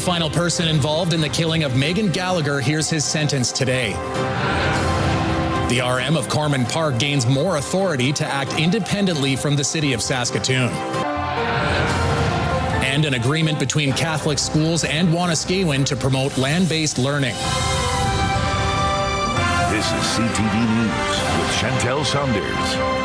The final person involved in the killing of Megan Gallagher hears his sentence today. The RM of Corman Park gains more authority to act independently from the city of Saskatoon. And an agreement between Catholic schools and Wanuskewin to promote land-based learning. This is CTV News with Chantel Saunders.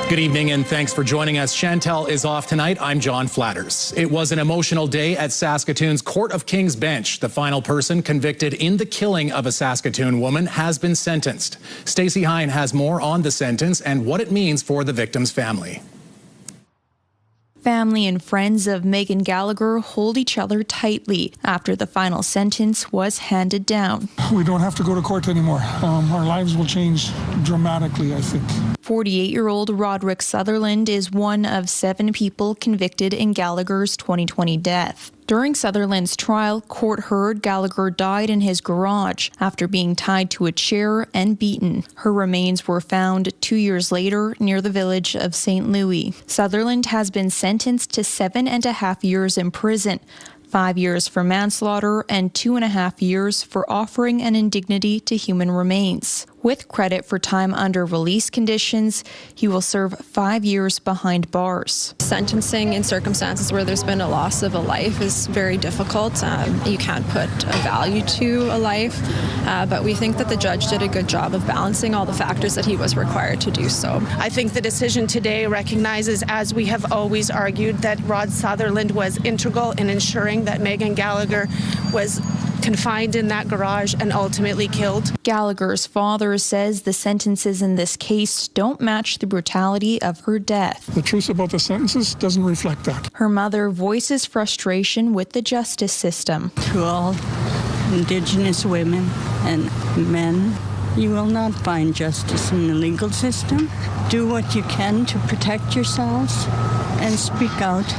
Good evening and thanks for joining us. Chantel is off tonight. I'm John Flatters. It was an emotional day at Saskatoon's Court of King's Bench. The final person convicted in the killing of a Saskatoon woman has been sentenced. Stacey Hine has more on the sentence and what it means for the victim's family. Family and friends of Megan Gallagher hold each other tightly after the final sentence was handed down. We don't have to go to court anymore. Our lives will change dramatically, I think. 48-year-old Roderick Sutherland is one of 7 people convicted in Gallagher's 2020 death. During Sutherland's trial, court heard Gallagher died in his garage after being tied to a chair and beaten. Her remains were found 2 years later near the village of St. Louis. Sutherland has been sentenced to 7.5 years in prison, 5 years for manslaughter and 2.5 years for offering an indignity to human remains. With credit for time under release conditions, he will serve 5 years behind bars. Sentencing in circumstances where there's been a loss of a life is very difficult. You can't put a value to a life, but we think that the judge did a good job of balancing all the factors that he was required to do so. I think the decision today recognizes, as we have always argued, that Rod Sutherland was integral in ensuring that Megan Gallagher was confined in that garage and ultimately killed. Gallagher's father says the sentences in this case don't match the brutality of her death. The truth about the sentences doesn't reflect that. Her mother voices frustration with the justice system. To all Indigenous women and men, you will not find justice in the legal system. Do what you can to protect yourselves and speak out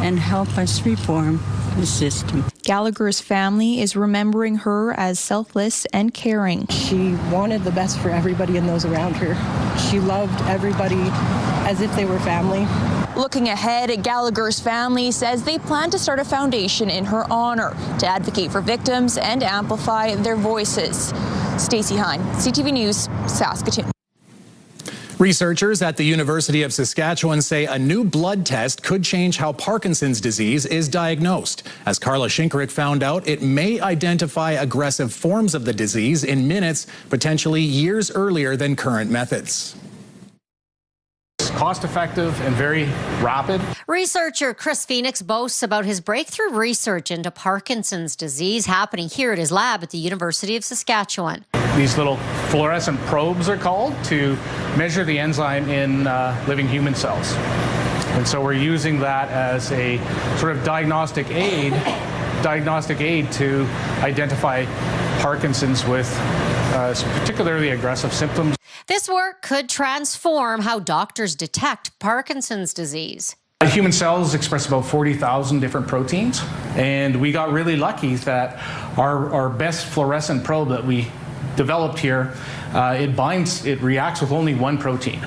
and help us reform the system. Gallagher's family is remembering her as selfless and caring. She wanted the best for everybody and those around her. She loved everybody as if they were family. Looking ahead, Gallagher's family says they plan to start a foundation in her honor to advocate for victims and amplify their voices. Stacey Hine, CTV News, Saskatoon. Researchers at the University of Saskatchewan say a new blood test could change how Parkinson's disease is diagnosed. As Carla Shinkerick found out, it may identify aggressive forms of the disease in minutes, potentially years earlier than current methods. Cost-effective and very rapid. Researcher Chris Phoenix boasts about his breakthrough research into Parkinson's disease happening here at his lab at the University of Saskatchewan. These little fluorescent probes are called to measure the enzyme in living human cells. And so we're using that as a sort of diagnostic aid to identify Parkinson's with particularly aggressive symptoms. This work could transform how doctors detect Parkinson's disease. Human cells express about 40,000 different proteins, and we got really lucky that our best fluorescent probe that we developed here, it reacts with only one protein.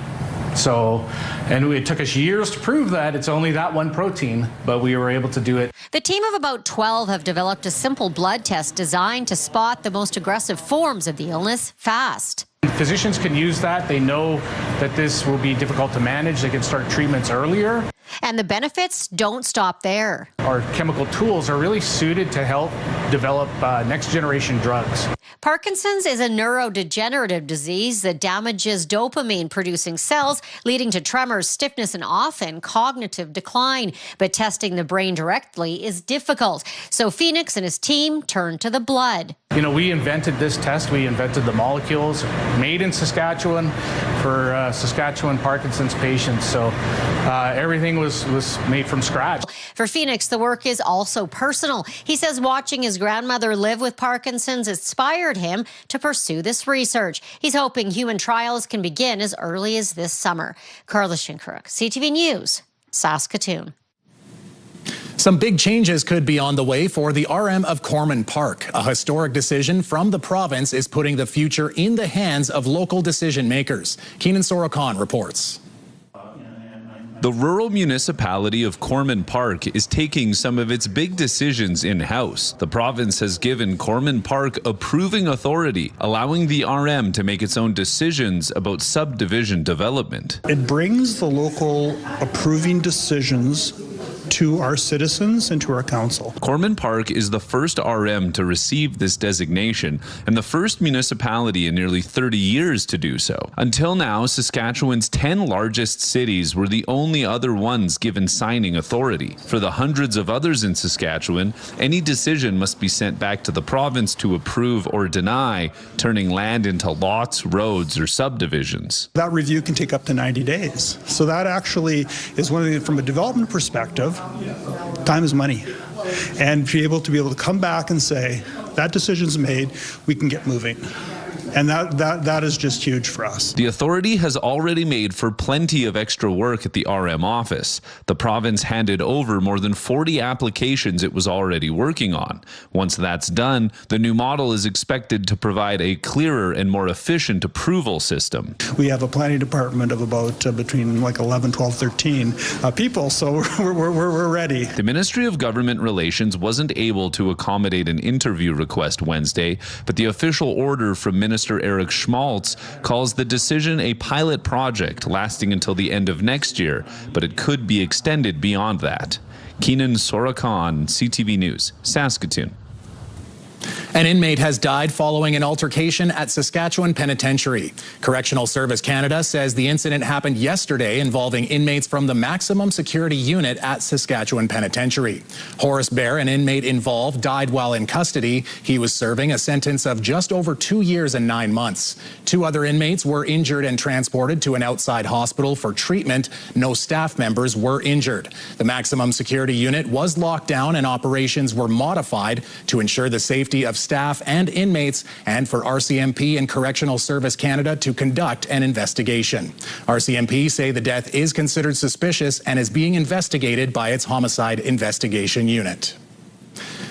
And it took us years to prove that it's only that one protein, but we were able to do it. The team of about 12 have developed a simple blood test designed to spot the most aggressive forms of the illness fast. Physicians can use that. They know that this will be difficult to manage. They can start treatments earlier. And the benefits don't stop there. Our chemical tools are really suited to help develop next generation drugs. Parkinson's is a neurodegenerative disease that damages dopamine-producing cells, leading to tremors, stiffness, and often cognitive decline. But testing the brain directly is difficult. So Phoenix and his team turned to the blood. You know, we invented this test. We invented the molecules made in Saskatchewan for Saskatchewan Parkinson's patients. So everything was made from scratch. For Phoenix, the work is also personal. He says watching his grandmother live with Parkinson's inspired him to pursue this research. He's hoping human trials can begin as early as this summer. Carla Shinkerick, CTV News, Saskatoon. Some big changes could be on the way for the RM of Corman Park. A historic decision from the province is putting the future in the hands of local decision makers. Keenan Sorokan reports. The rural municipality of Corman Park is taking some of its big decisions in-house. The province has given Corman Park approving authority, allowing the RM to make its own decisions about subdivision development. It brings the local approving decisions to our citizens and to our council. Corman Park is the first RM to receive this designation and the first municipality in nearly 30 years to do so. Until now, Saskatchewan's 10 largest cities were the only other ones given signing authority. For the hundreds of others in Saskatchewan, any decision must be sent back to the province to approve or deny, turning land into lots, roads, or subdivisions. That review can take up to 90 days. So that actually is one of the, from a development perspective, time is money. And be able to come back and say, that decision's made, we can get moving. And that is just huge for us. The authority has already made for plenty of extra work at the RM office. The province handed over more than 40 applications it was already working on. Once that's done, the new model is expected to provide a clearer and more efficient approval system. We have a planning department of about between like 11, 12, 13 people, so we're ready. The Ministry of Government Relations wasn't able to accommodate an interview request Wednesday, but the official order from Minister Eric Schmaltz calls the decision a pilot project lasting until the end of next year, but it could be extended beyond that. Keenan Sorakan, CTV News, Saskatoon. An inmate has died following an altercation at Saskatchewan Penitentiary. Correctional Service Canada says the incident happened yesterday involving inmates from the maximum security unit at Saskatchewan Penitentiary. Horace Bear, an inmate involved, died while in custody. He was serving a sentence of just over 2 years and 9 months. 2 other inmates were injured and transported to an outside hospital for treatment. No staff members were injured. The maximum security unit was locked down and operations were modified to ensure the safety of staff and inmates, and for RCMP and Correctional Service Canada to conduct an investigation. RCMP say the death is considered suspicious and is being investigated by its Homicide Investigation Unit.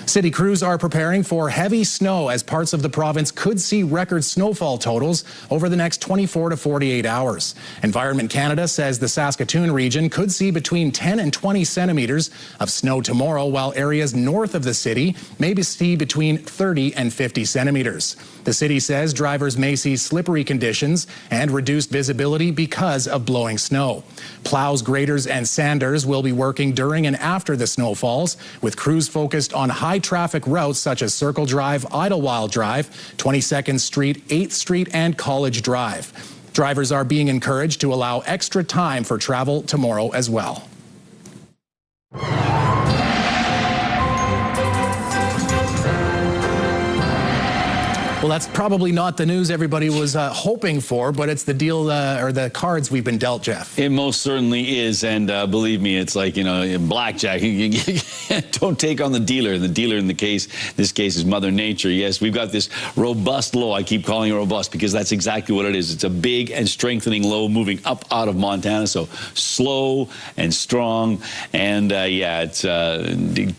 City crews are preparing for heavy snow as parts of the province could see record snowfall totals over the next 24 to 48 hours. Environment Canada says the Saskatoon region could see between 10 and 20 centimeters of snow tomorrow, while areas north of the city may see between 30 and 50 centimeters. The city says drivers may see slippery conditions and reduced visibility because of blowing snow. Plows, graders, and sanders will be working during and after the snow falls, with crews focused on high traffic routes such as Circle Drive, Idlewild Drive, 22nd Street, 8th Street, and College Drive. Drivers are being encouraged to allow extra time for travel tomorrow as well. Well, that's probably not the news everybody was hoping for, but it's the deal or the cards we've been dealt, Jeff. It most certainly is, and believe me, it's like, you know, in blackjack, you don't take on the dealer. The dealer in this case is Mother Nature. Yes, we've got this robust low. I keep calling it robust because that's exactly what it is. It's a big and strengthening low moving up out of Montana, so slow and strong, and yeah, it's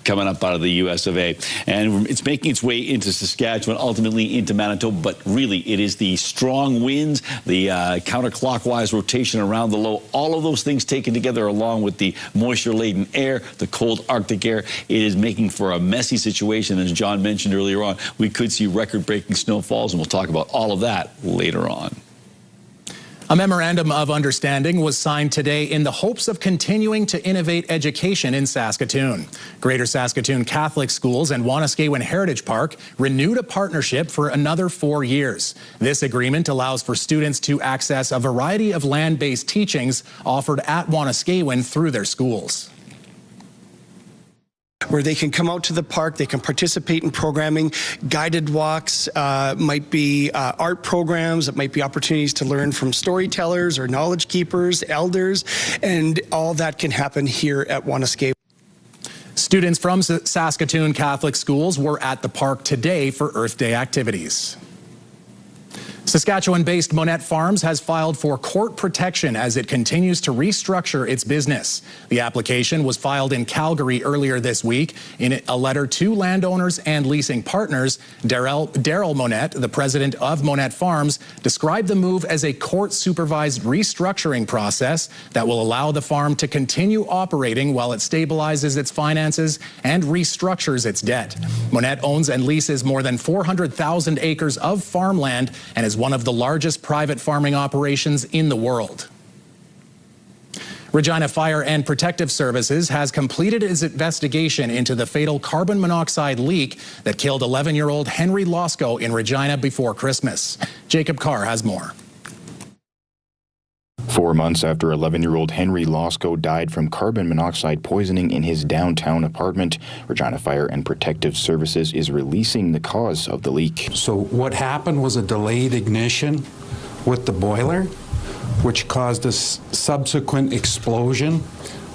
coming up out of the US of A, and it's making its way into Saskatchewan, ultimately into Manitoba, but really it is the strong winds, the counterclockwise rotation around the low, all of those things taken together along with the moisture-laden air, the cold Arctic air, it is making for a messy situation. As John mentioned earlier on, we could see record-breaking snowfalls, and we'll talk about all of that later on. A memorandum of understanding was signed today in the hopes of continuing to innovate education in Saskatoon. Greater Saskatoon Catholic Schools and Wanuskewin Heritage Park renewed a partnership for another 4 years. This agreement allows for students to access a variety of land-based teachings offered at Wanuskewin through their schools, where they can come out to the park, they can participate in programming, guided walks, might be art programs, it might be opportunities to learn from storytellers or knowledge keepers, elders, and all that can happen here at Wanuskewin. Students from Saskatoon Catholic Schools were at the park today for Earth Day activities. Saskatchewan-based Monet Farms has filed for court protection as it continues to restructure its business. The application was filed in Calgary earlier this week. In a letter to landowners and leasing partners, Daryl Monet, the president of Monet Farms, described the move as a court-supervised restructuring process that will allow the farm to continue operating while it stabilizes its finances and restructures its debt. Monet owns and leases more than 400,000 acres of farmland and is one of the largest private farming operations in the world. Regina Fire and Protective Services has completed its investigation into the fatal carbon monoxide leak that killed 11-year-old Henry Losco in Regina before Christmas. Jacob Carr has more. 4 months after 11-year-old Henry Losco died from carbon monoxide poisoning in his downtown apartment, Regina Fire and Protective Services is releasing the cause of the leak. So what happened was a delayed ignition with the boiler, which caused a subsequent explosion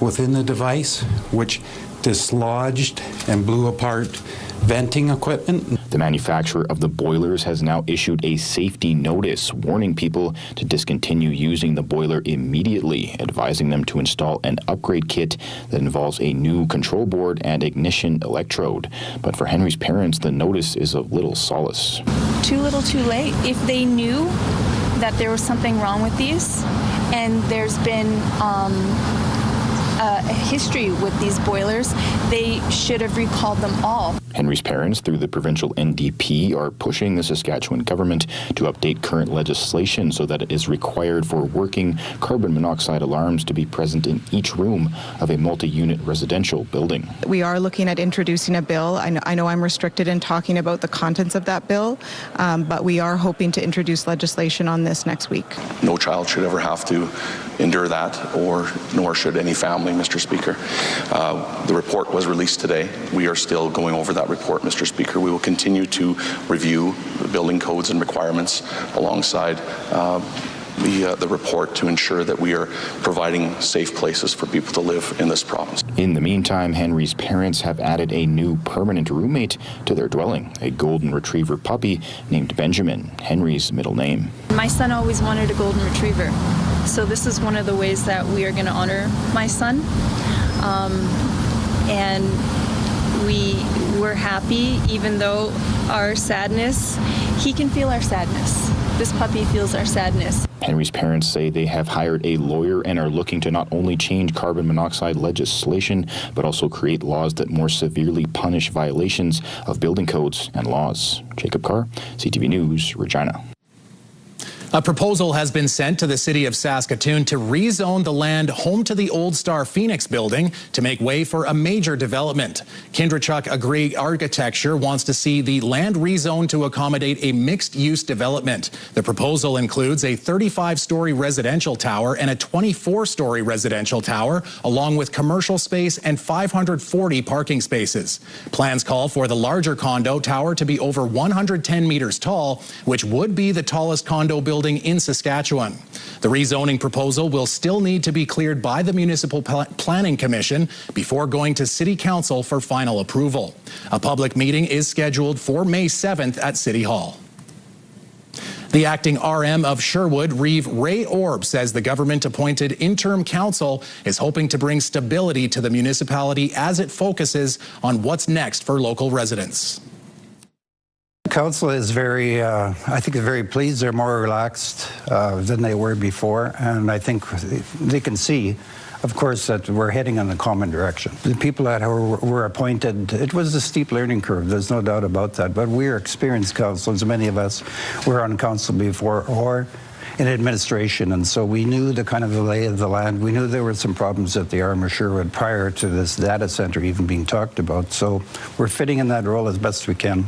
within the device, which dislodged and blew apart venting equipment. The manufacturer of the boilers has now issued a safety notice warning people to discontinue using the boiler immediately, advising them to install an upgrade kit that involves a new control board and ignition electrode. But for Henry's parents, the notice is of little solace. Too little, too late. If they knew that there was something wrong with these, and there's been a history with these boilers, they should have recalled them all. Henry's parents, through the provincial NDP, are pushing the Saskatchewan government to update current legislation so that it is required for working carbon monoxide alarms to be present in each room of a multi-unit residential building. We are looking at introducing a bill. I know I'm restricted in talking about the contents of that bill, but we are hoping to introduce legislation on this next week. No child should ever have to endure that, nor should any family, Mr. Speaker. The report was released today. We are still going over that report, Mr. Speaker. We will continue to review the building codes and requirements alongside the report to ensure that we are providing safe places for people to live in this province. In the meantime, Henry's parents have added a new permanent roommate to their dwelling, a golden retriever puppy named Benjamin, Henry's middle name. My son always wanted a golden retriever, so this is one of the ways that we are going to honor my son. And we're happy, even though our sadness, he can feel our sadness. This puppy feels our sadness. Henry's parents say they have hired a lawyer and are looking to not only change carbon monoxide legislation, but also create laws that more severely punish violations of building codes and laws. Jacob Carr, CTV News, Regina. A proposal has been sent to the city of Saskatoon to rezone the land home to the Old Star Phoenix building to make way for a major development. Kindrachuk Agri Architecture wants to see the land rezoned to accommodate a mixed-use development. The proposal includes a 35-story residential tower and a 24-story residential tower, along with commercial space and 540 parking spaces. Plans call for the larger condo tower to be over 110 meters tall, which would be the tallest condo building in Saskatchewan. The rezoning proposal will still need to be cleared by the Municipal Planning Commission before going to City Council for final approval. A public meeting is scheduled for May 7th at City Hall. The acting RM of Sherwood, Reeve Ray Orb, says the government-appointed interim council is hoping to bring stability to the municipality as it focuses on what's next for local residents. Council is I think they're very pleased. They're more relaxed than they were before, and I think they can see, of course, that we're heading in a common direction. The people that were appointed, it was a steep learning curve, there's no doubt about that, but we're experienced councillors. Many of us were on council before or in administration, and so we knew the kind of the lay of the land. We knew there were some problems at the RM of Sherwood prior to this data center even being talked about, so we're fitting in that role as best we can.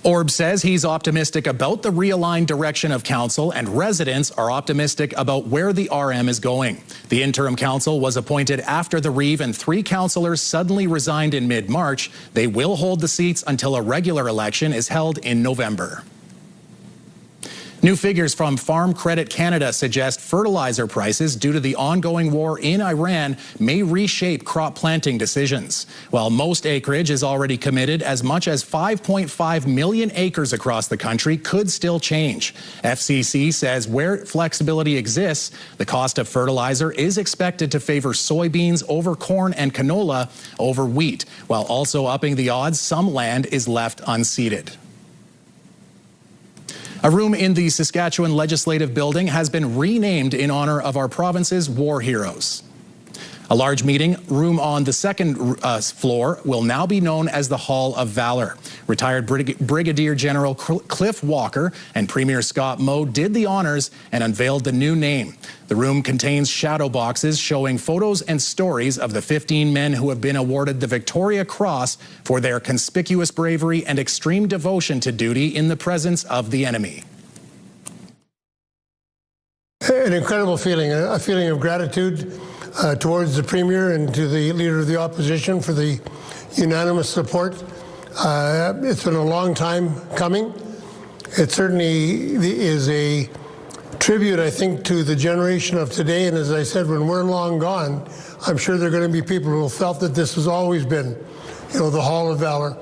Orb says he's optimistic about the realigned direction of council, and residents are optimistic about where the RM is going. The interim council was appointed after the Reeve and 3 councillors suddenly resigned in mid-March. They will hold the seats until a regular election is held in November. New figures from Farm Credit Canada suggest fertilizer prices due to the ongoing war in Iran may reshape crop planting decisions. While most acreage is already committed, as much as 5.5 million acres across the country could still change. FCC says where flexibility exists, the cost of fertilizer is expected to favor soybeans over corn and canola over wheat, while also upping the odds some land is left unseeded. A room in the Saskatchewan Legislative Building has been renamed in honor of our province's war heroes. A large meeting room on the second floor will now be known as the Hall of Valor. Retired Brigadier General Cliff Walker and Premier Scott Moe did the honors and unveiled the new name. The room contains shadow boxes showing photos and stories of the 15 men who have been awarded the Victoria Cross for their conspicuous bravery and extreme devotion to duty in the presence of the enemy. An incredible feeling, a feeling of gratitude towards the Premier and to the Leader of the Opposition for the unanimous support. It's been a long time coming. It certainly is a tribute, I think, to the generation of today. And as I said, when we're long gone, I'm sure there are going to be people who felt that this has always been, the Hall of Valor.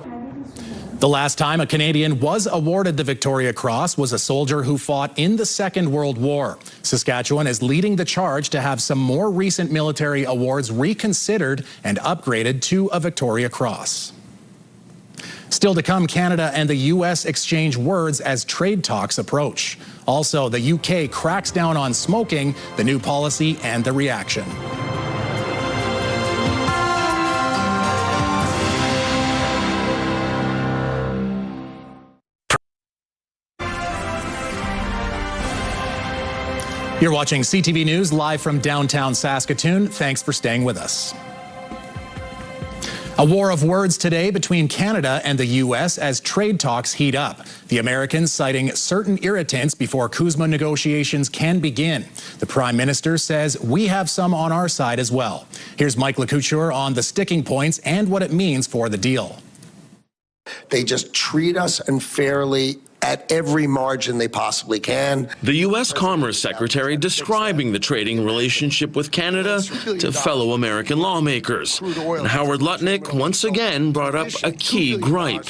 The last time a Canadian was awarded the Victoria Cross was a soldier who fought in the Second World War. Saskatchewan is leading the charge to have some more recent military awards reconsidered and upgraded to a Victoria Cross. Still to come, Canada and the U.S. exchange words as trade talks approach. Also, the U.K. cracks down on smoking, the new policy and the reaction. You're watching CTV News live from downtown Saskatoon. Thanks for staying with us. A war of words today between Canada and the U.S. as trade talks heat up. The Americans citing certain irritants before CUSMA negotiations can begin. The Prime Minister says we have some on our side as well. Here's Mike LeCouture on the sticking points and what it means for the deal. They just treat us unfairly at every margin they possibly can. The U.S. Commerce Secretary describing the trading relationship with Canada to fellow American lawmakers. And Howard Lutnick once again brought up a key gripe.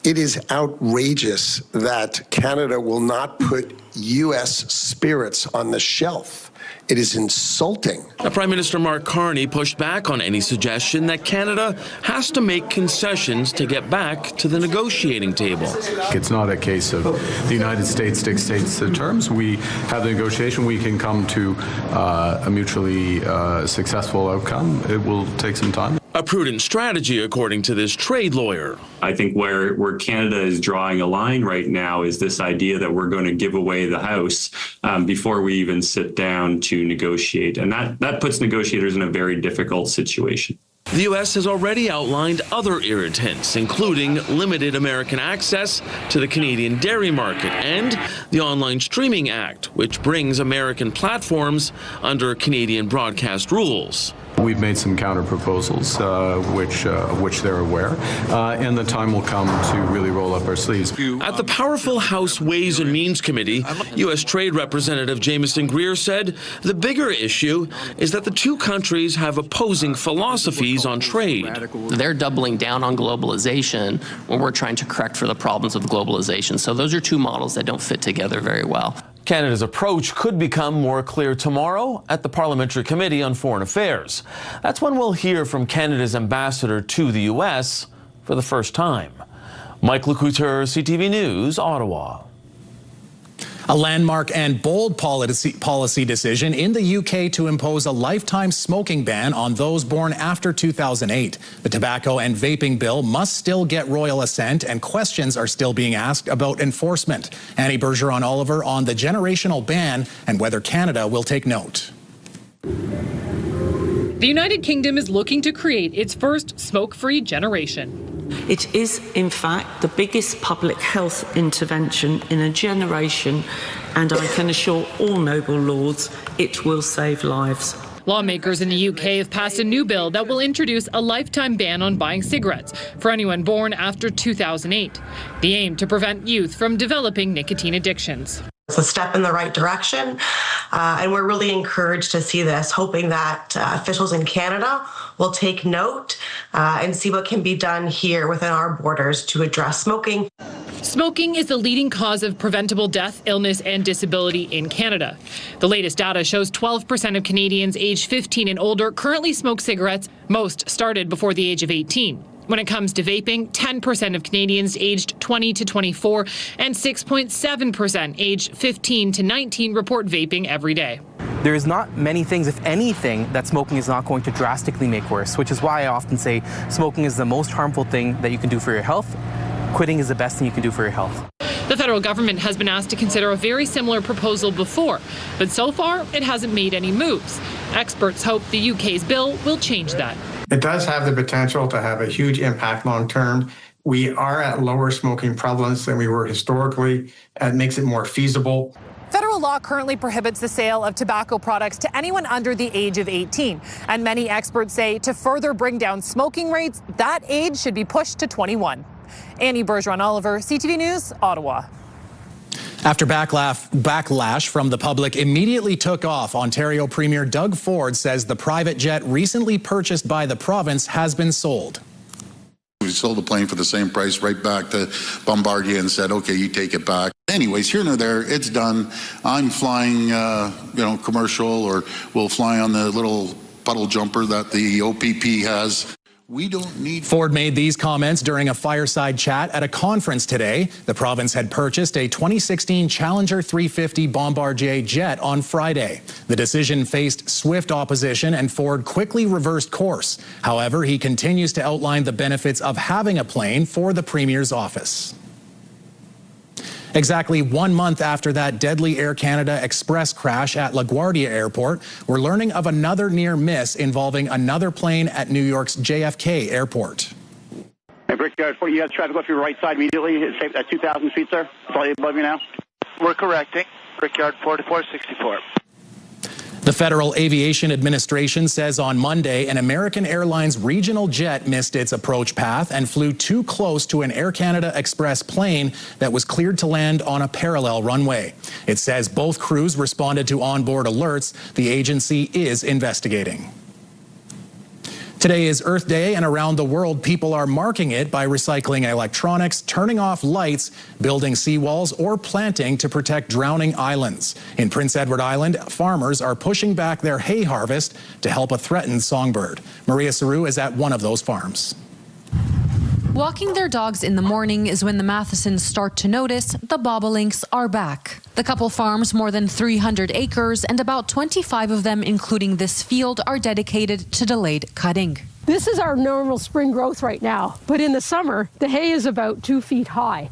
It is outrageous that Canada will not put U.S. spirits on the shelf. It is insulting. Prime Minister Mark Carney pushed back on any suggestion that Canada has to make concessions to get back to the negotiating table. It's not a case of the United States dictates the terms. We have the negotiation. We can come to a mutually successful outcome. It will take some time. A prudent strategy, according to this trade lawyer. I think where Canada is drawing a line right now is this idea that we're going to give away the house before we even sit down to negotiate. And that puts negotiators in a very difficult situation. The U.S. has already outlined other irritants, including limited American access to the Canadian dairy market and the Online Streaming Act, which brings American platforms under Canadian broadcast rules. We've made some counter proposals, which they're aware, and the time will come to really roll up our sleeves. At the powerful House Ways and Means Committee, U.S. Trade Representative Jameson Greer said the bigger issue is that the two countries have opposing philosophies on trade. They're doubling down on globalization when we're trying to correct for the problems of globalization. So those are two models that don't fit together very well. Canada's approach could become more clear tomorrow at the Parliamentary Committee on Foreign Affairs. That's when we'll hear from Canada's ambassador to the U.S. for the first time. Mike LeCouture, CTV News, Ottawa. A landmark and bold policy decision in the UK to impose a lifetime smoking ban on those born after 2008. The tobacco and vaping bill must still get royal assent, and questions are still being asked about enforcement. Annie Bergeron-Oliver on the generational ban and whether Canada will take note. The United Kingdom is looking to create its first smoke-free generation. It is, in fact, the biggest public health intervention in a generation, and I can assure all noble lords it will save lives. Lawmakers in the UK have passed a new bill that will introduce a lifetime ban on buying cigarettes for anyone born after 2008. The aim to prevent youth from developing nicotine addictions. It's a step in the right direction, and we're really encouraged to see this, hoping that officials in Canada will take note and see what can be done here within our borders to address smoking. Smoking is the leading cause of preventable death, illness, and disability in Canada. The latest data shows 12% of Canadians aged 15 and older currently smoke cigarettes. Most started before the age of 18. When it comes to vaping, 10% of Canadians aged 20 to 24 and 6.7% aged 15 to 19 report vaping every day. There's not many things, if anything, that smoking is not going to drastically make worse, which is why I often say smoking is the most harmful thing that you can do for your health. Quitting is the best thing you can do for your health. The federal government has been asked to consider a very similar proposal before, but so far it hasn't made any moves. Experts hope the UK's bill will change that. It does have the potential to have a huge impact long term. We are at lower smoking prevalence than we were historically. It makes it more feasible. Federal law currently prohibits the sale of tobacco products to anyone under the age of 18. And many experts say to further bring down smoking rates, that age should be pushed to 21. Annie Bergeron-Oliver, CTV News, Ottawa. After backlash from the public immediately took off, Ontario Premier Doug Ford says the private jet recently purchased by the province has been sold. We sold the plane for the same price right back to Bombardier and said, okay, you take it back. Anyways, here nor there, it's done. I'm flying, commercial, or we'll fly on the little puddle jumper that the OPP has. We don't need. Ford made these comments during a fireside chat at a conference today. The province had purchased a 2016 Challenger 350 Bombardier jet on Friday. The decision faced swift opposition and Ford quickly reversed course. However, he continues to outline the benefits of having a plane for the Premier's office. Exactly 1 month after that deadly Air Canada Express crash at LaGuardia Airport, we're learning of another near miss involving another plane at New York's JFK Airport. Hey, Brickyard 4, you have traffic left your right side immediately. It's safe at 2,000 feet, sir. It's all above you now. We're correcting. Brickyard 4 to 464. The Federal Aviation Administration says on Monday an American Airlines regional jet missed its approach path and flew too close to an Air Canada Express plane that was cleared to land on a parallel runway. It says both crews responded to onboard alerts. The agency is investigating. Today is Earth Day, and around the world, people are marking it by recycling electronics, turning off lights, building seawalls, or planting to protect drowning islands. In Prince Edward Island, farmers are pushing back their hay harvest to help a threatened songbird. Maria Saru is at one of those farms. Walking their dogs in the morning is when the Mathesons start to notice the bobolinks are back. The couple farms more than 300 acres, and about 25 of them, including this field, are dedicated to delayed cutting. This is our normal spring growth right now, but in the summer, the hay is about 2 feet high,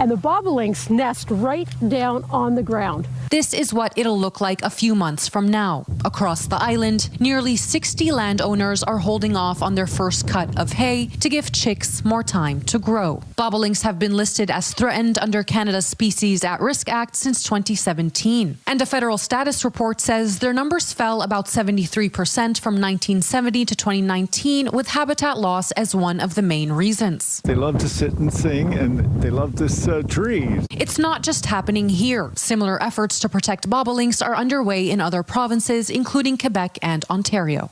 and the bobolinks nest right down on the ground. This is what it'll look like a few months from now. Across the island, nearly 60 landowners are holding off on their first cut of hay to give chicks more time to grow. Bobolinks have been listed as threatened under Canada's Species at Risk Act since 2017. And a federal status report says their numbers fell about 73% from 1970 to 2019, with habitat loss as one of the main reasons. They love to sit and sing, and they love this tree. It's not just happening here. Similar efforts to protect bobolinks are underway in other provinces, including Quebec and Ontario.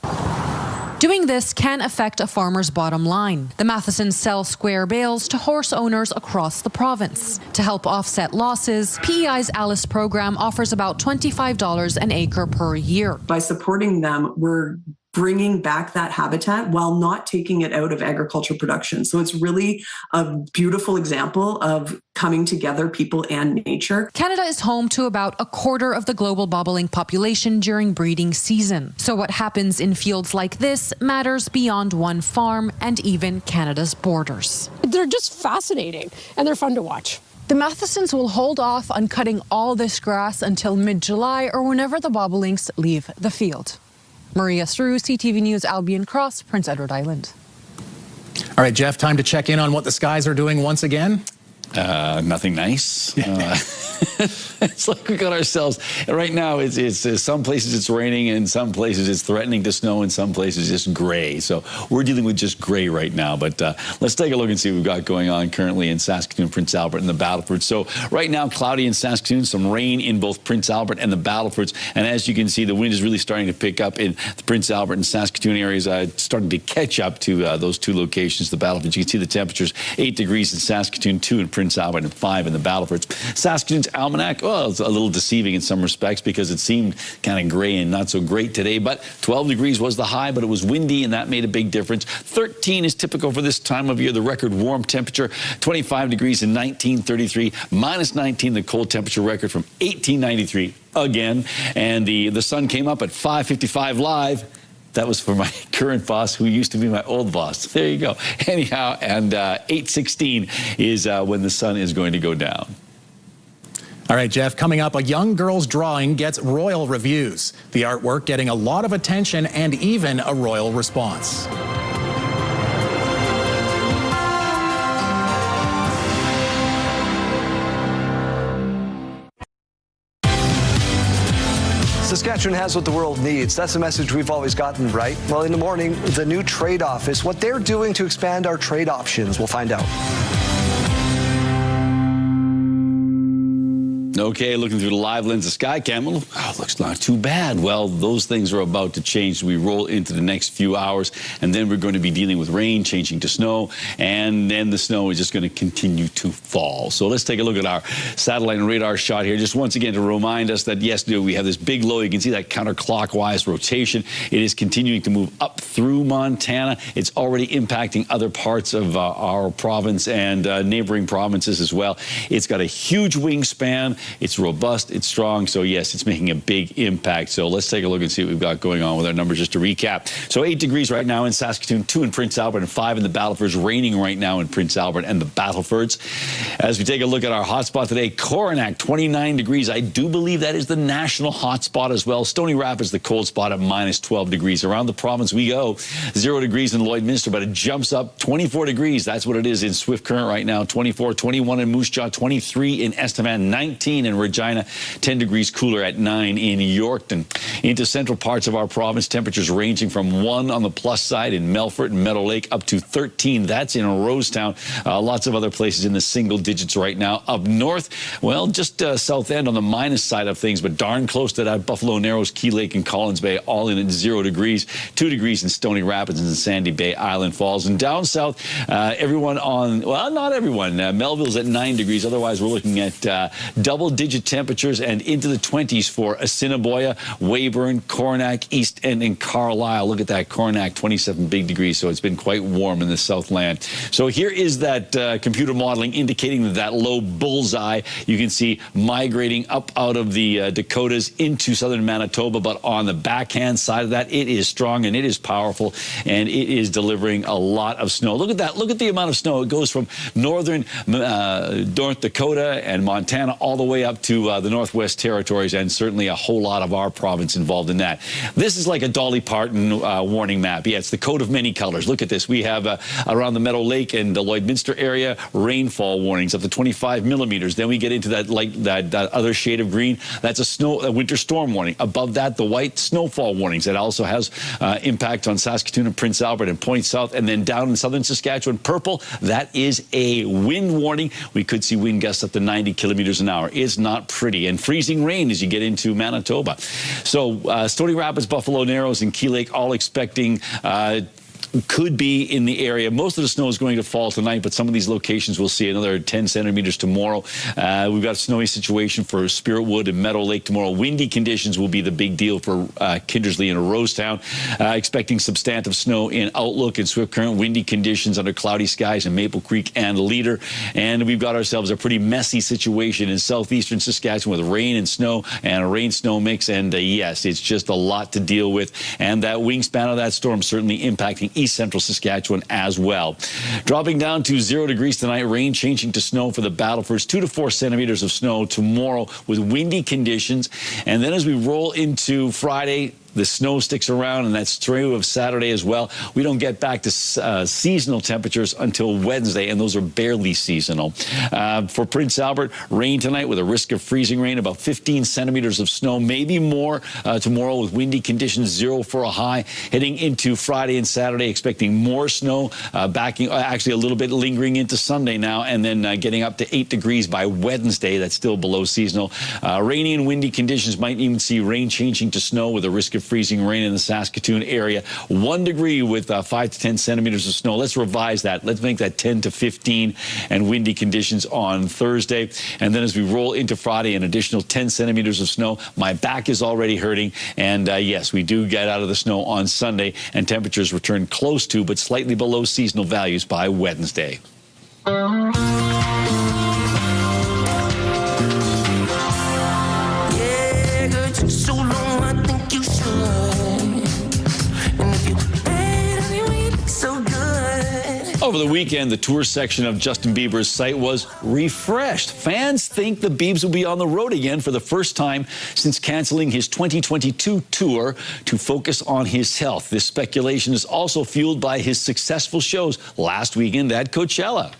Doing this can affect a farmer's bottom line. The Mathesons sell square bales to horse owners across the province. To help offset losses, PEI's Alice program offers about $25 an acre per year. By supporting them, we're bringing back that habitat while not taking it out of agricultural production. So it's really a beautiful example of coming together, people and nature. Canada is home to about a quarter of the global bobolink population during breeding season. So what happens in fields like this matters beyond one farm and even Canada's borders. They're just fascinating, and they're fun to watch. The Mathesons will hold off on cutting all this grass until mid-July or whenever the bobolinks leave the field. Maria Sru, CTV News, Albion Cross, Prince Edward Island. All right, Jeff, time to check in on what the skies are doing once again. Nothing nice. It's like we got ourselves, right now it's some places it's raining, and some places it's threatening to snow, and some places it's gray. So we're dealing with just gray right now. But let's take a look and see what we've got going on currently in Saskatoon. Saskatoon, Prince Albert, and the Battlefords. So right now, cloudy in Saskatoon, some rain in both Prince Albert and the Battlefords. And as you can see, the wind is really starting to pick up in the Prince Albert and Saskatoon areas, starting to catch up to those two locations, the Battlefords. You can see the temperatures, 8 degrees in Saskatoon, 2 in Prince Albert, and 5 in the Battlefords. Saskatoon's almanac, well, it's a little deceiving in some respects because it seemed kind of gray and not so great today, but 12 degrees was the high, but it was windy, and that made a big difference. 13 is typical for this time of year, the record warm temperature, 25 degrees in 1933, minus 19, the cold temperature record from 1893 again, and the sun came up at 5:55 live. That was for my current boss, who used to be my old boss. There you go. Anyhow, and 8:16 is when the sun is going to go down. All right, Jeff, coming up, a young girl's drawing gets royal reviews. The artwork getting a lot of attention and even a royal response. Saskatchewan has what the world needs. That's the message we've always gotten, right? Well, in the morning, the new trade office, what they're doing to expand our trade options. We'll find out. Okay, looking through the live lens of Skycam, looks not too bad. Well, those things are about to change. We roll into the next few hours, and then we're going to be dealing with rain changing to snow, and then the snow is just going to continue to fall. So let's take a look at our satellite and radar shot here, just once again to remind us that, yes, we have this big low. You can see that counterclockwise rotation. It is continuing to move up through Montana. It's already impacting other parts of our province and neighboring provinces as well. It's got a huge wingspan. It's robust, it's strong, so yes, it's making a big impact. So let's take a look and see what we've got going on with our numbers just to recap. So 8 degrees right now in Saskatoon, 2 in Prince Albert, and 5 in the Battlefords. Raining right now in Prince Albert and the Battlefords. As we take a look at our hotspot today, Coronach, 29 degrees. I do believe that is the national hotspot as well. Stony Rapids, the cold spot at minus 12 degrees. Around the province we go. 0 degrees in Lloydminster, but it jumps up 24 degrees. That's what it is in Swift Current right now. 24, 21 in Moose Jaw, 23 in Estevan, 19 in Regina, 10 degrees cooler at 9 in Yorkton. Into central parts of our province, temperatures ranging from 1 on the plus side in Melfort and Meadow Lake up to 13. That's in Rosetown. Lots of other places in the single digits right now. Up north, well, just south end on the minus side of things, but darn close to that. Buffalo Narrows, Key Lake, and Collins Bay, all in at 0 degrees. 2 degrees in Stony Rapids and Sandy Bay, Island Falls. And down south, everyone on, well, not everyone. Melville's at 9 degrees. Otherwise, we're looking at double-digit temperatures and into the 20s for Assiniboia, Weyburn, Coronach, East End, and Carlisle. Look at that, Coronach, 27 big degrees, so it's been quite warm in the Southland. So here is that computer modeling indicating that low bullseye. You can see migrating up out of the Dakotas into southern Manitoba, but on the backhand side of that, it is strong and it is powerful, and it is delivering a lot of snow. Look at that. Look at the amount of snow. It goes from northern North Dakota and Montana all the way up to the Northwest Territories, and certainly a whole lot of our province involved in that. This is like a Dolly Parton warning map. Yeah, it's the coat of many colors. Look at this. We have around the Meadow Lake and the Lloydminster area, rainfall warnings up to 25 millimeters. Then we get into that that other shade of green. That's a winter storm warning. Above that, the white snowfall warnings. That also has impact on Saskatoon and Prince Albert and Point South. And then down in southern Saskatchewan, purple, that is a wind warning. We could see wind gusts up to 90 kilometers an hour. It's not pretty, and freezing rain as you get into Manitoba. So Stony Rapids, Buffalo Narrows, and Key Lake all expecting could be in the area. Most of the snow is going to fall tonight, but some of these locations will see another 10 centimeters tomorrow. We've got a snowy situation for Spirit Wood and Meadow Lake tomorrow. Windy conditions will be the big deal for Kindersley and Rosetown. Expecting substantive snow in Outlook and Swift Current. Windy conditions under cloudy skies in Maple Creek and Leader. And we've got ourselves a pretty messy situation in southeastern Saskatchewan with rain and snow and a rain-snow mix. And yes, it's just a lot to deal with. And that wingspan of that storm certainly impacting east central Saskatchewan as well. Dropping down to 0 degrees tonight, rain changing to snow for the Battlefords, 2 to 4 centimeters of snow tomorrow with windy conditions. And then as we roll into Friday, the snow sticks around, and that's true of Saturday as well. We don't get back to seasonal temperatures until Wednesday, and those are barely seasonal. For Prince Albert, rain tonight with a risk of freezing rain, about 15 centimeters of snow, maybe more tomorrow with windy conditions, 0 for a high. Heading into Friday and Saturday, expecting more snow, actually a little bit lingering into Sunday now, and then getting up to 8 degrees by Wednesday. That's still below seasonal. Rainy and windy conditions, might even see rain changing to snow with a risk of freezing rain in the Saskatoon area. 1 degree with 5 to 10 centimeters of snow. Let's revise that. Let's make that 10 to 15 and windy conditions on Thursday. And then as we roll into Friday, an additional 10 centimeters of snow. My back is already hurting. And yes, we do get out of the snow on Sunday, and temperatures return close to but slightly below seasonal values by Wednesday. So long, I think you should. And if you paid anyway, so good. Over the weekend, the tour section of Justin Bieber's site was refreshed. Fans think the Biebs will be on the road again for the first time since canceling his 2022 tour to focus on his health. This speculation is also fueled by his successful shows last weekend at Coachella.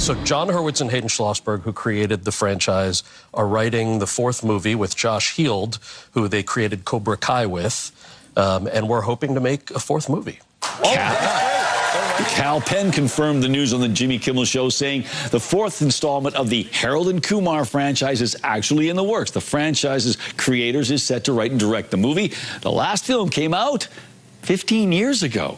So John Hurwitz and Hayden Schlossberg, who created the franchise, are writing the 4th movie with Josh Heald, who they created Cobra Kai with, and we're hoping to make a 4th movie. Cal Penn confirmed the news on the Jimmy Kimmel Show, saying the 4th installment of the Harold and Kumar franchise is actually in the works. The franchise's creators is set to write and direct the movie. The last film came out 15 years ago.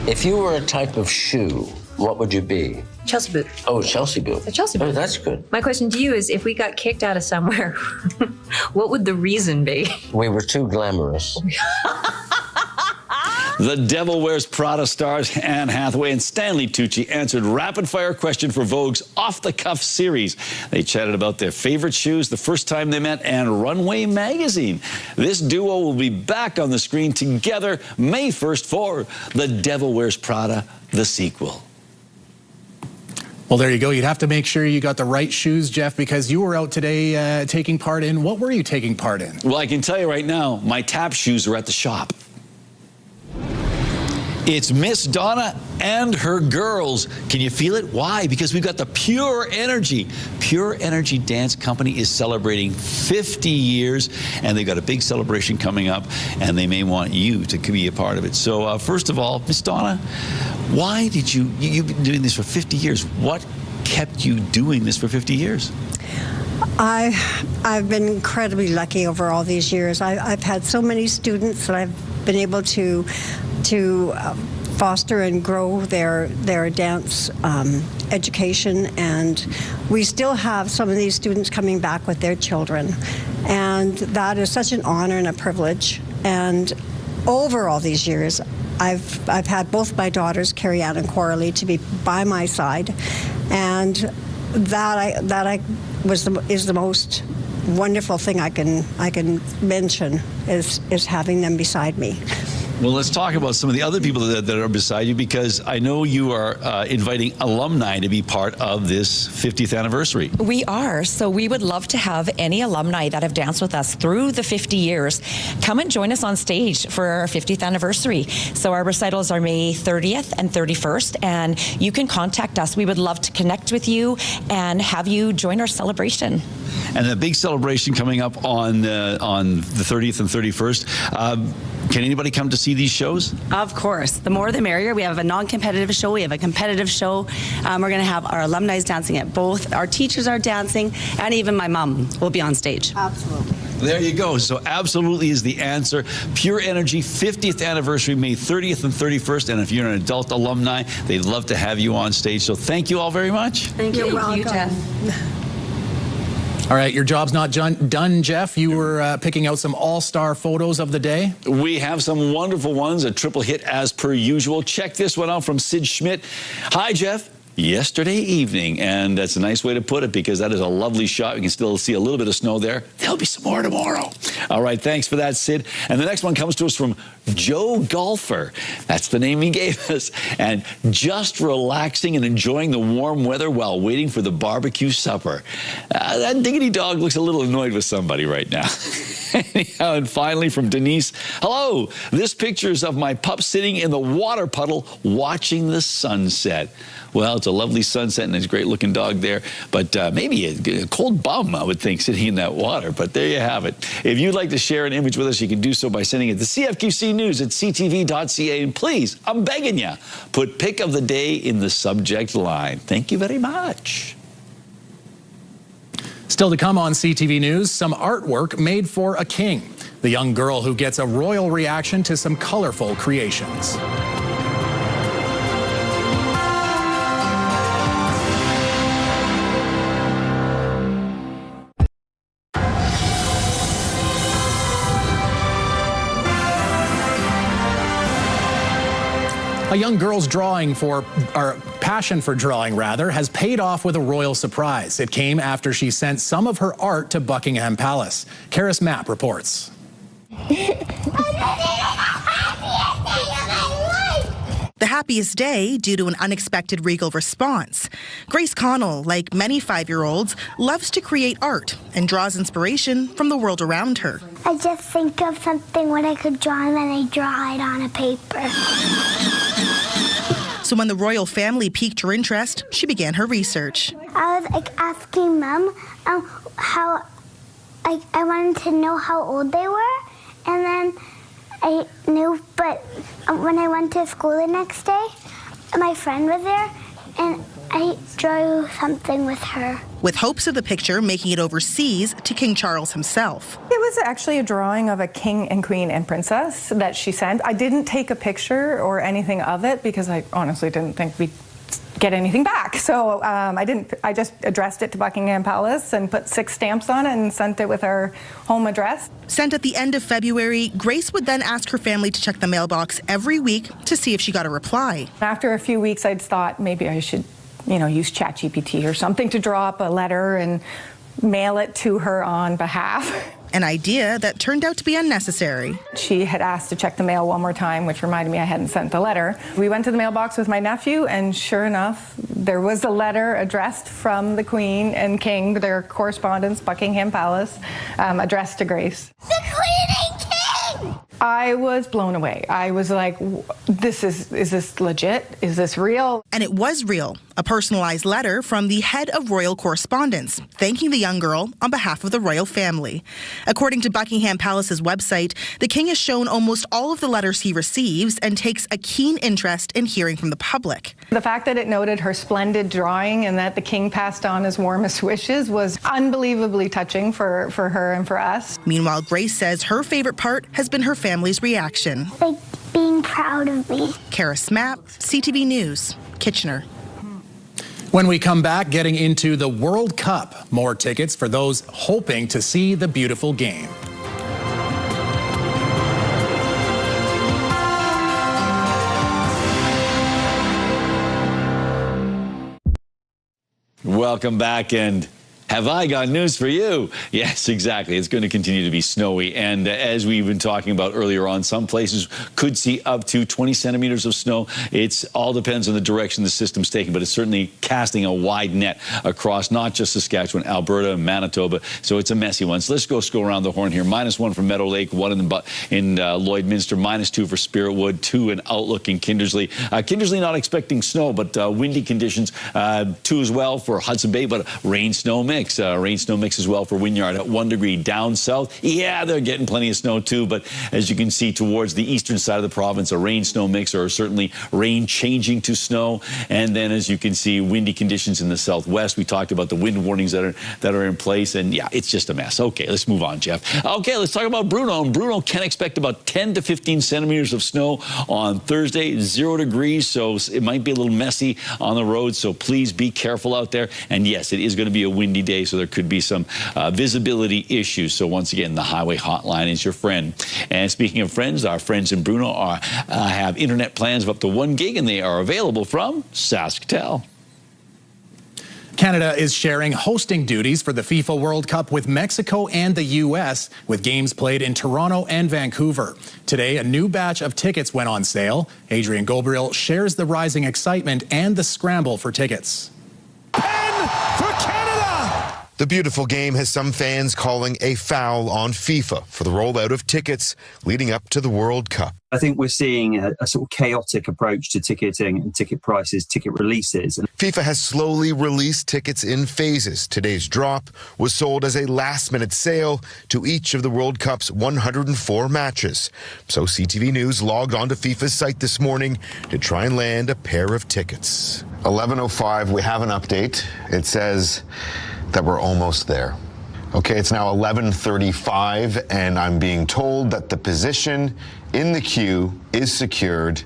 If you were a type of shoe, what would you be? Chelsea boot. Oh, Chelsea boot. A Chelsea boot. Oh, that's good. My question to you is, if we got kicked out of somewhere, what would the reason be? We were too glamorous. The Devil Wears Prada stars Anne Hathaway and Stanley Tucci answered rapid-fire question for Vogue's off-the-cuff series. They chatted about their favorite shoes, the first time they met, and Runway magazine. This duo will be back on the screen together May 1st for The Devil Wears Prada, the sequel. Well, there you go. You'd have to make sure you got the right shoes, Jeff, because you were out today taking part in. What were you taking part in? Well, I can tell you right now, my tap shoes are at the shop. It's Miss Donna and her girls. Can you feel it? Why? Because we've got the Pure Energy. Pure Energy Dance Company is celebrating 50 years, and they've got a big celebration coming up, and they may want you to be a part of it. So first of all, Miss Donna, why did you've been doing this for 50 years. What kept you doing this for 50 years? I've been incredibly lucky over all these years. I've had so many students that I've been able to foster and grow their dance education, and we still have some of these students coming back with their children, and that is such an honor and a privilege. And over all these years, I've had both my daughters, Carrie Ann and Coralie, to be by my side, and that is the most wonderful thing I can mention is having them beside me. Well, let's talk about some of the other people that are beside you, because I know you are inviting alumni to be part of this 50th anniversary. We are. So we would love to have any alumni that have danced with us through the 50 years come and join us on stage for our 50th anniversary. So our recitals are May 30th and 31st, and you can contact us. We would love to connect with you and have you join our celebration. And the big celebration coming up on the 30th and 31st. Can anybody come to see these shows? Of course. The more the merrier. We have a non-competitive show. We have a competitive show. We're going to have our alumni dancing at both. Our teachers are dancing, and even my mom will be on stage. Absolutely. There you go. So absolutely is the answer. Pure Energy 50th anniversary, May 30th and 31st. And if you're an adult alumni, they'd love to have you on stage. So thank you all very much. Thank you. You're welcome. Jeff. All right, your job's not done, Jeff. You were picking out some all-star photos of the day. We have some wonderful ones, a triple hit as per usual. Check this one out from Sid Schmidt. Hi, Jeff. Yesterday evening, and that's a nice way to put it, because that is a lovely shot. You can still see a little bit of snow there. There'll be some more tomorrow. All right, thanks for that, Sid. And the next one comes to us from Joe Golfer. That's the name he gave us. And just relaxing and enjoying the warm weather while waiting for the barbecue supper. That diggity dog looks a little annoyed with somebody right now. Anyhow, and finally from Denise, hello, this picture is of my pup sitting in the water puddle watching the sunset. Well, it's a lovely sunset and there's a great looking dog there, but maybe a cold bum, I would think, sitting in that water. But there you have it. If you'd like to share an image with us, you can do so by sending it to CFQC News at ctv.ca. And please, I'm begging you, put pick of the day in the subject line. Thank you very much. Still to come on CTV News, some artwork made for a king. The young girl who gets a royal reaction to some colorful creations. A young girl's passion for drawing, has paid off with a royal surprise. It came after she sent some of her art to Buckingham Palace. Karis Mapp reports. The happiest day due to an unexpected regal response. Grace Connell, like many 5-year-olds, loves to create art and draws inspiration from the world around her. I just think of something what I could draw and then I draw it on a paper. So when the royal family piqued her interest, she began her research. I was asking Mom how I wanted to know how old they were, and then I knew, but when I went to school the next day, my friend was there, and I drew something with her. With hopes of the picture making it overseas to King Charles himself. It was actually a drawing of a king and queen and princess that she sent. I didn't take a picture or anything of it because I honestly didn't think we'd get anything back. So I just addressed it to Buckingham Palace and put 6 stamps on it and sent it with our home address. Sent at the end of February, Grace would then ask her family to check the mailbox every week to see if she got a reply. After a few weeks, I'd thought maybe I should, use ChatGPT or something to draw up a letter and mail it to her on behalf. An idea that turned out to be unnecessary. She had asked to check the mail one more time, which reminded me I hadn't sent the letter. We went to the mailbox with my nephew, and sure enough, there was a letter addressed from the Queen and King, their correspondence, Buckingham Palace, addressed to Grace. The Queen and King! I was blown away. I was like, is this legit? Is this real? And it was real. A personalized letter from the head of royal correspondence, thanking the young girl on behalf of the royal family. According to Buckingham Palace's website, the king has shown almost all of the letters he receives and takes a keen interest in hearing from the public. The fact that it noted her splendid drawing and that the king passed on his warmest wishes was unbelievably touching for her and for us. Meanwhile, Grace says her favorite part has been her family's reaction. Like being proud of me. Karis Mapp, CTV News, Kitchener. When we come back, getting into the World Cup. More tickets for those hoping to see the beautiful game. Welcome back, and have I got news for you? Yes, exactly. It's going to continue to be snowy. And as we've been talking about earlier on, some places could see up to 20 centimeters of snow. It all depends on the direction the system's taking, but it's certainly casting a wide net across not just Saskatchewan, Alberta, and Manitoba. So it's a messy one. So let's go around the horn here. -1 for Meadow Lake, 1 in Lloydminster, -2 for Spiritwood, 2 in Outlook in Kindersley. Kindersley not expecting snow, but windy conditions. 2 as well for Hudson Bay, but rain-snow mix. Rain-snow mix as well for Wynyard at 1 degree. Down south, yeah, they're getting plenty of snow too, but as you can see towards the eastern side of the province, a rain-snow mix, or certainly rain changing to snow. And then as you can see, windy conditions in the southwest. We talked about the wind warnings that are in place, and yeah, it's just a mess. Okay, let's move on, Jeff. Okay, let's talk about Bruno. And Bruno can expect about 10 to 15 centimeters of snow on Thursday, 0 degrees, so it might be a little messy on the road, so please be careful out there. And yes, it is going to be a windy day, so there could be some visibility issues. So once again, the highway hotline is your friend. And speaking of friends, our friends in Bruno have internet plans of up to 1 gig, and they are available from SaskTel. Canada is sharing hosting duties for the FIFA World Cup with Mexico and the U.S., with games played in Toronto and Vancouver. Today, a new batch of tickets went on sale. Adrian Gabriel shares the rising excitement and the scramble for tickets. The beautiful game has some fans calling a foul on FIFA for the rollout of tickets leading up to the World Cup. I think we're seeing a sort of chaotic approach to ticketing and ticket prices, ticket releases. FIFA has slowly released tickets in phases. Today's drop was sold as a last-minute sale to each of the World Cup's 104 matches. So CTV News logged onto FIFA's site this morning to try and land a pair of tickets. 11:05, we have an update. It says that we're almost there. Okay, it's now 11:35, and I'm being told that the position in the queue is secured.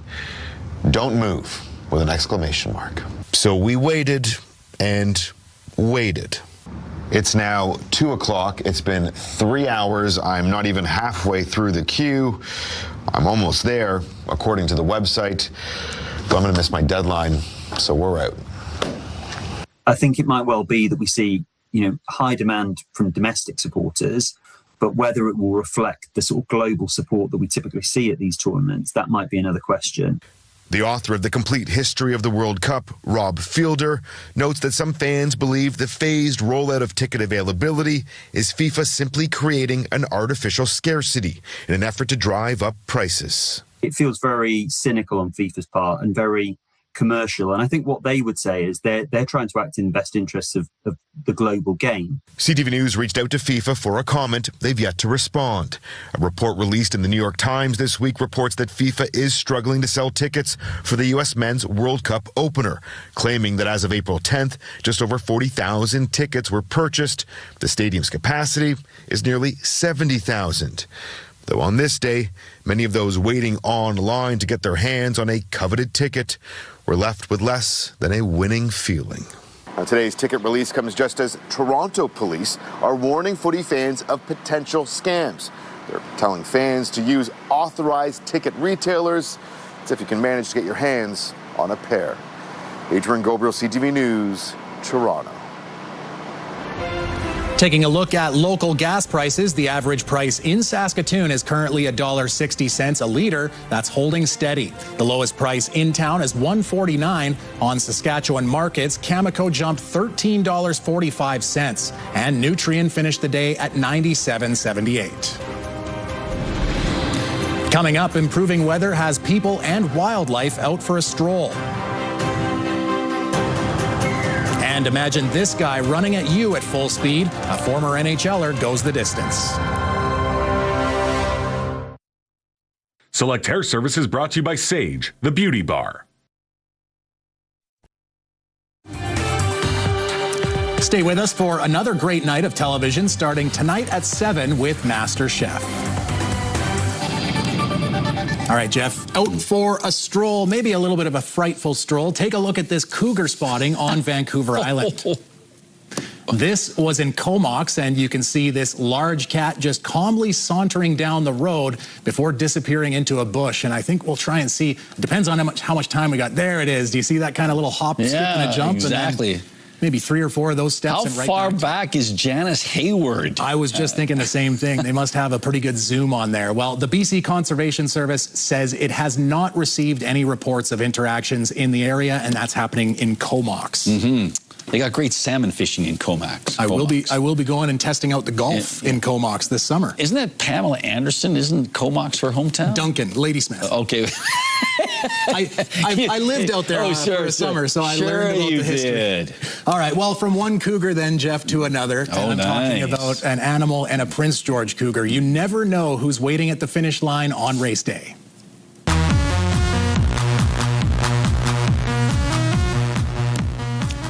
Don't move, with an exclamation mark. So we waited and waited. It's now 2 o'clock. It's been 3 hours. I'm not even halfway through the queue. I'm almost there, according to the website, but I'm gonna miss my deadline, so we're out. I think it might well be that we see high demand from domestic supporters, but whether it will reflect the sort of global support that we typically see at these tournaments, that might be another question. The author of The Complete History of the World Cup, Rob Fielder, notes that some fans believe the phased rollout of ticket availability is FIFA simply creating an artificial scarcity in an effort to drive up prices. It feels very cynical on FIFA's part and very commercial, and I think what they would say is they're trying to act in the best interests of the global game. CTV News reached out to FIFA for a comment. They've yet to respond. A report released in the New York Times this week reports that FIFA is struggling to sell tickets for the U.S. Men's World Cup opener, claiming that as of April 10th, just over 40,000 tickets were purchased. The stadium's capacity is nearly 70,000. Though on this day, many of those waiting online to get their hands on a coveted ticket were left with less than a winning feeling. Now, today's ticket release comes just as Toronto police are warning footy fans of potential scams. They're telling fans to use authorized ticket retailers as if you can manage to get your hands on a pair. Adrian Gabriel, CTV News, Toronto. Taking a look at local gas prices, the average price in Saskatoon is currently $1.60 a liter. That's holding steady. The lowest price in town is $1.49. On Saskatchewan markets, Cameco jumped $13.45, and Nutrien finished the day at $97.78. Coming up, improving weather has people and wildlife out for a stroll. And imagine this guy running at you at full speed. A former NHLer goes the distance. Select Hair Services brought to you by Sage, the beauty bar. Stay with us for another great night of television starting tonight at 7 with Master Chef. All right, Jeff, out for a stroll, maybe a little bit of a frightful stroll. Take a look at this cougar spotting on Vancouver Island. This was in Comox, and you can see this large cat just calmly sauntering down the road before disappearing into a bush. And I think we'll try and see, it depends on how much time we got. There it is. Do you see that kind of little hop, skip, and a jump? Exactly. And then maybe 3 or 4 of those steps. How and right far back is Janice Hayward? I was just thinking the same thing. They must have a pretty good zoom on there. Well, the BC Conservation Service says it has not received any reports of interactions in the area, and that's happening in Comox. Mm-hmm. They got great salmon fishing in Comox. I will be going and testing out the golf in Comox this summer. Isn't that Pamela Anderson? Isn't Comox her hometown? Duncan, Ladysmith. Okay. I lived out there for a summer, so I learned about the history. Did. All right, well, from one cougar then, Jeff, to another. I'm talking about an animal and a Prince George cougar. You never know who's waiting at the finish line on race day.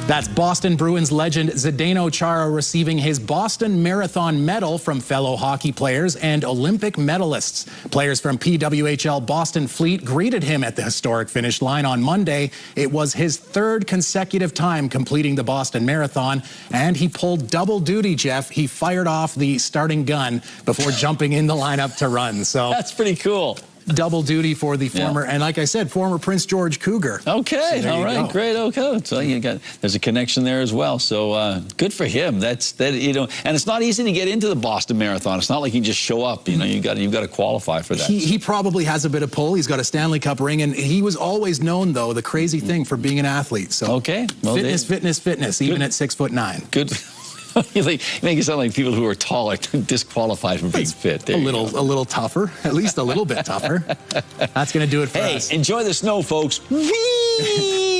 That's Boston Bruins legend Zdeno Chara receiving his Boston Marathon medal from fellow hockey players and Olympic medalists. Players from PWHL Boston Fleet greeted him at the historic finish line on Monday. It was his 3rd consecutive time completing the Boston Marathon, and he pulled double duty, Jeff. He fired off the starting gun before jumping in the lineup to run. So that's pretty cool. double duty for the former, and like I said, former Prince George Cougar. Okay, So all right, go. great. Okay, so there's a connection there as well. So good for him. And it's not easy to get into the Boston Marathon. It's not like you just show up. You got to qualify for that. He probably has a bit of pull. He's got a Stanley Cup ring, and he was always known, though, the crazy thing for being an athlete. So well, fitness, even at 6'9". Good. You make it sound like people who are tall are disqualified from being fit. A little tougher, at least a little bit tougher. That's going to do it for us. Hey, enjoy the snow, folks. Whee!